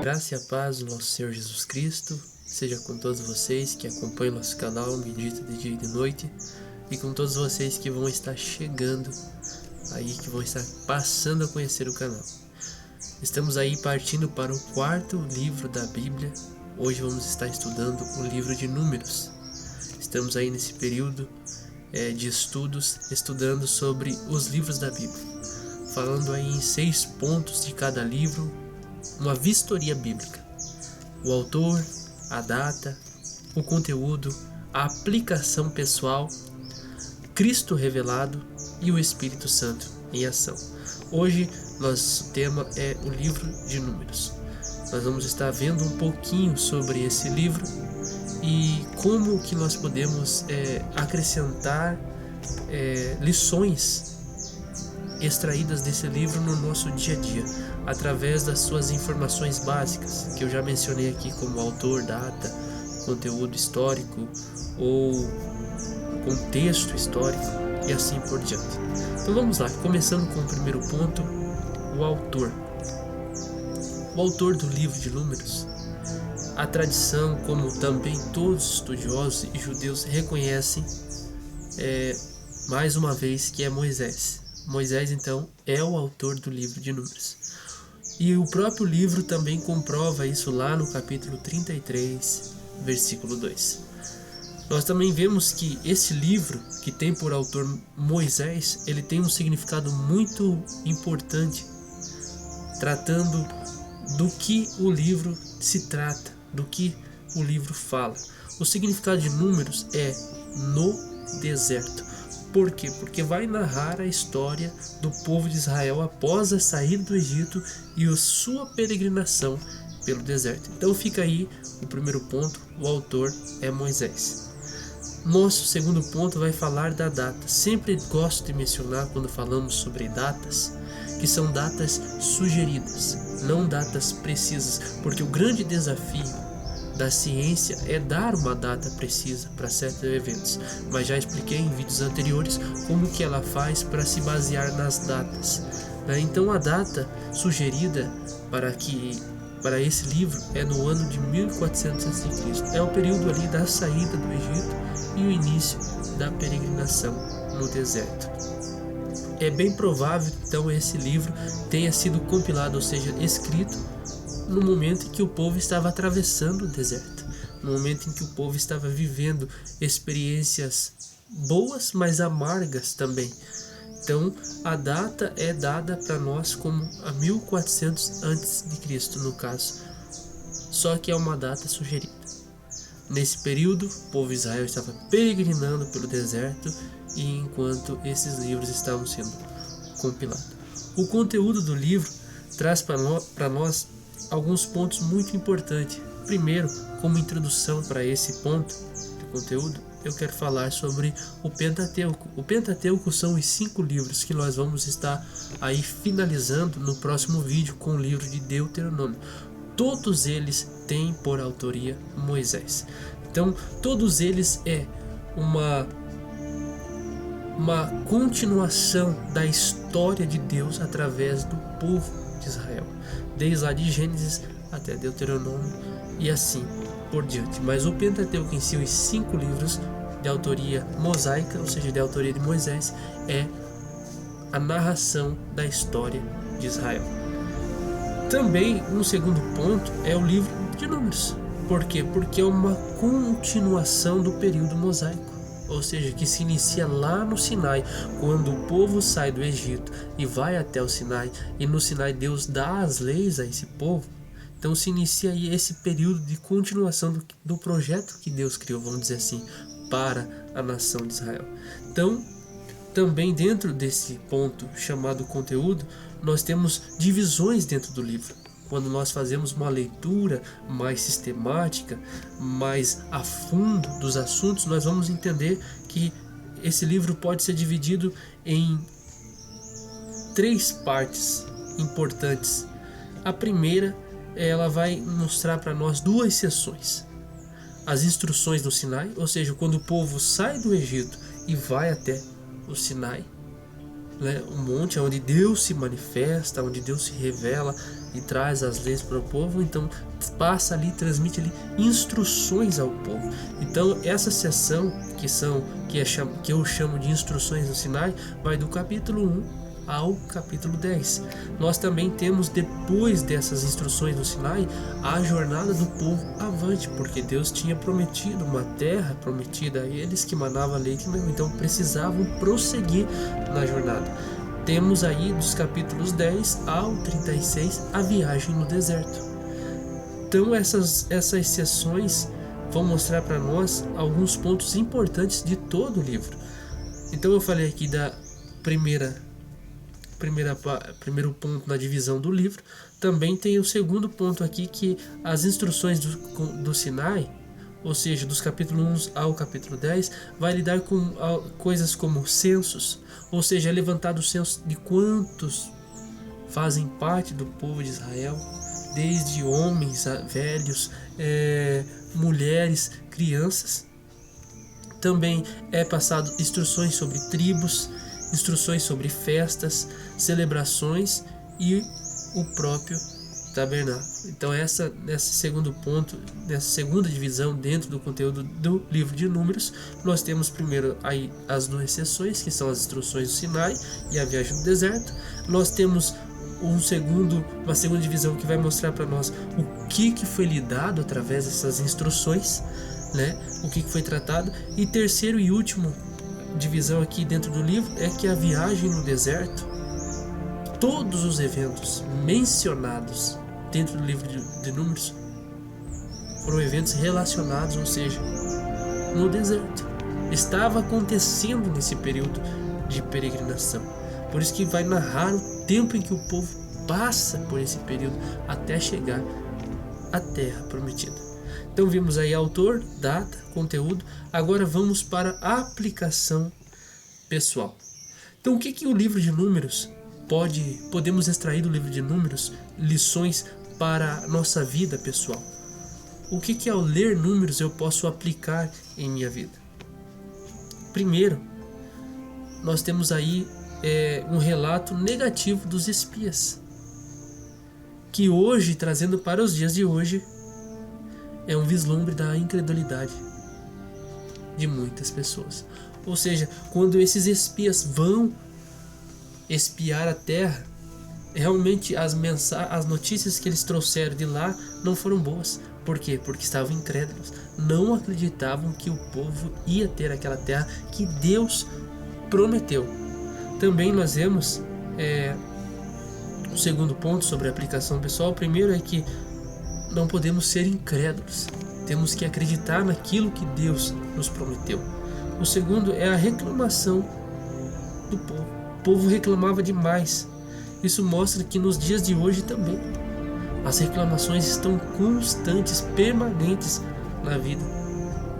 Graça e a paz do nosso Senhor Jesus Cristo seja com todos vocês que acompanham nosso canal Medita de Dia e de Noite, e com todos vocês que vão estar chegando aí, que vão estar passando a conhecer o canal. Estamos aí partindo para o quarto livro da Bíblia. Hoje vamos estar estudando o livro de Números. Estamos aí nesse período de estudos, estudando sobre os livros da Bíblia, falando aí em 6 pontos de cada livro, uma vistoria bíblica: o autor, a data, o conteúdo, a aplicação pessoal, Cristo revelado e o Espírito Santo em ação. Hoje nosso tema é o livro de Números. Nós vamos estar vendo um pouquinho sobre esse livro e como que nós podemos acrescentar lições extraídas desse livro no nosso dia a dia, através das suas informações básicas, que eu já mencionei aqui, como autor, data, conteúdo histórico ou contexto histórico e assim por diante. Então vamos lá, começando com o primeiro ponto, o autor. O autor do livro de Números, a tradição, como também todos os estudiosos e judeus reconhecem, mais uma vez, que é Moisés. Moisés, então, é o autor do livro de Números. E o próprio livro também comprova isso lá no capítulo 33, versículo 2. Nós também vemos que esse livro, que tem por autor Moisés, ele tem um significado muito importante, tratando do que o livro se trata, do que o livro fala. O significado de Números é no deserto. Por quê? Porque vai narrar a história do povo de Israel após a saída do Egito e a sua peregrinação pelo deserto. Então fica aí o primeiro ponto, o autor é Moisés. Nosso segundo ponto vai falar da data. Sempre gosto de mencionar, quando falamos sobre datas, que são datas sugeridas, não datas precisas, porque o grande desafio da ciência é dar uma data precisa para certos eventos, mas já expliquei em vídeos anteriores como que ela faz para se basear nas datas. Então a data sugerida para esse livro é no ano de 1400 a.C. É o período ali da saída do Egito e o início da peregrinação no deserto. É bem provável que então esse livro tenha sido compilado, ou seja, escrito no momento em que o povo estava atravessando o deserto, no momento em que o povo estava vivendo experiências boas, mas amargas também. Então, a data é dada para nós como a 1400 a.C., no caso. Só que é uma data sugerida. Nesse período, o povo de Israel estava peregrinando pelo deserto e enquanto esses livros estavam sendo compilados. O conteúdo do livro traz para nós alguns pontos muito importantes. Primeiro, como introdução para esse ponto de conteúdo, eu quero falar sobre o Pentateuco. O Pentateuco são os 5 livros que nós vamos estar aí finalizando no próximo vídeo com o livro de Deuteronômio. Todos eles têm por autoria Moisés. Então, todos eles é uma continuação da história de Deus através do povo de Israel, desde lá de Gênesis até Deuteronômio e assim por diante. Mas o Pentateuco em si, os 5 livros de autoria mosaica, ou seja, de autoria de Moisés, é a narração da história de Israel. Também um segundo ponto é o livro de Números. Por quê? Porque é uma continuação do período mosaico, ou seja, que se inicia lá no Sinai, quando o povo sai do Egito e vai até o Sinai, e no Sinai Deus dá as leis a esse povo. Então se inicia aí esse período de continuação do projeto que Deus criou, vamos dizer assim, para a nação de Israel. Então, também dentro desse ponto chamado conteúdo, nós temos divisões dentro do livro. Quando nós fazemos uma leitura mais sistemática, mais a fundo dos assuntos, nós vamos entender que esse livro pode ser dividido em 3 partes importantes. A primeira, ela vai mostrar para nós 2 seções. As instruções no Sinai, ou seja, quando o povo sai do Egito e vai até o Sinai. né? O monte onde Deus se manifesta, onde Deus se revela e traz as leis para o povo. Então passa ali, transmite ali instruções ao povo. Então essa seção que eu chamo de instruções no Sinai vai do capítulo 1 ao capítulo 10. Nós também temos, depois dessas instruções no Sinai, a jornada do povo avante, porque Deus tinha prometido uma terra prometida a eles que manava leite e mel, então precisavam prosseguir na jornada. Temos aí dos capítulos 10 ao 36 a viagem no deserto. Então essas sessões vão mostrar para nós alguns pontos importantes de todo o livro. Então eu falei aqui da primeiro ponto na divisão do livro. Também tem o segundo ponto aqui, que as instruções do Sinai, ou seja, dos capítulos 1 ao capítulo 10, vai lidar com coisas como censos, ou seja, é levantado o censo de quantos fazem parte do povo de Israel, desde homens a velhos, mulheres, crianças. Também é passado instruções sobre tribos, instruções sobre festas, celebrações e o próprio tabernáculo. Então nesse segundo ponto, nessa segunda divisão dentro do conteúdo do livro de Números, nós temos primeiro aí as 2 seções, que são as instruções do Sinai e a viagem no deserto. Nós temos uma segunda divisão que vai mostrar para nós o que foi lidado através dessas instruções, né? O que foi tratado. E terceiro e último divisão aqui dentro do livro é que a viagem no deserto, todos os eventos mencionados dentro do livro de Números foram eventos relacionados, ou seja, no deserto. Estava acontecendo nesse período de peregrinação. Por isso que vai narrar o tempo em que o povo passa por esse período até chegar à terra prometida. Então vimos aí autor, data, conteúdo. Agora vamos para a aplicação pessoal. Então o que o livro de Números podemos extrair do livro de Números lições para a nossa vida pessoal? O que ao ler Números eu posso aplicar em minha vida? Primeiro, nós temos aí um relato negativo dos espias, que hoje, trazendo para os dias de hoje, é um vislumbre da incredulidade de muitas pessoas. Ou seja, quando esses espias vão espiar a terra, realmente as notícias que eles trouxeram de lá não foram boas. Por quê? Porque estavam incrédulos, não acreditavam que o povo ia ter aquela terra que Deus prometeu. Também nós vemos o segundo ponto sobre a aplicação pessoal. O primeiro é que não podemos ser incrédulos, temos que acreditar naquilo que Deus nos prometeu. O segundo é a reclamação do povo. O povo reclamava demais. Isso mostra que nos dias de hoje também as reclamações estão constantes, permanentes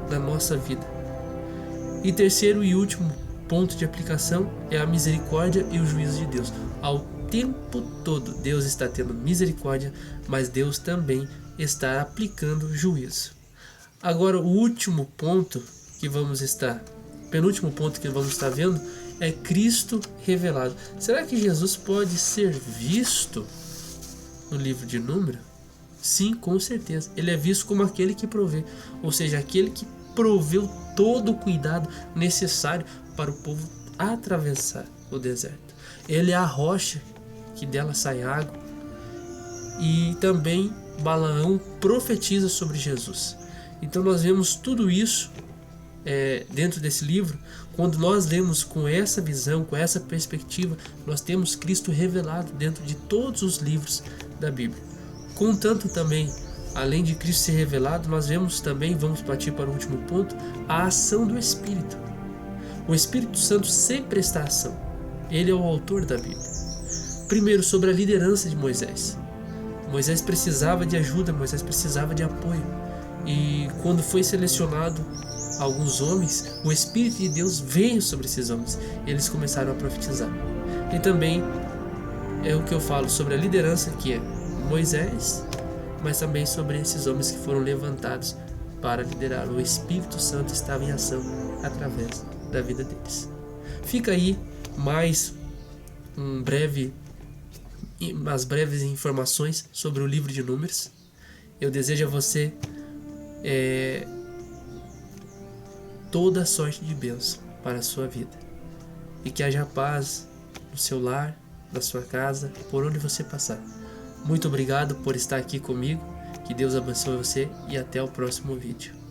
na nossa vida. E terceiro e último ponto de aplicação é a misericórdia e o juízo de Deus. Ao tempo todo Deus está tendo misericórdia, mas Deus também está aplicando juízo. Agora o último ponto que penúltimo ponto que vamos estar vendo é Cristo revelado. Será que Jesus pode ser visto no livro de Números? Sim, com certeza. Ele é visto como aquele que provê, ou seja, aquele que proveu todo o cuidado necessário para o povo atravessar o deserto. Ele é a rocha que dela sai água. E também Balaão profetiza sobre Jesus. Então nós vemos tudo isso dentro desse livro. Quando nós lemos com essa visão, com essa perspectiva, nós temos Cristo revelado dentro de todos os livros da Bíblia. Contanto também, além de Cristo ser revelado, nós vemos também, vamos partir para o último ponto, a ação do Espírito. O Espírito Santo sempre está em ação. Ele é o autor da Bíblia. Primeiro, sobre a liderança de Moisés. Moisés precisava de ajuda, Moisés precisava de apoio. E quando foi selecionado alguns homens, o Espírito de Deus veio sobre esses homens. Eles começaram a profetizar. E também é o que eu falo sobre a liderança, que é Moisés, mas também sobre esses homens que foram levantados para liderar. O Espírito Santo estava em ação através da vida deles. Fica aí mais umas breves informações sobre o livro de Números. Eu desejo a você toda sorte de bênção para a sua vida. E que haja paz no seu lar, na sua casa, por onde você passar. Muito obrigado por estar aqui comigo. Que Deus abençoe você e até o próximo vídeo.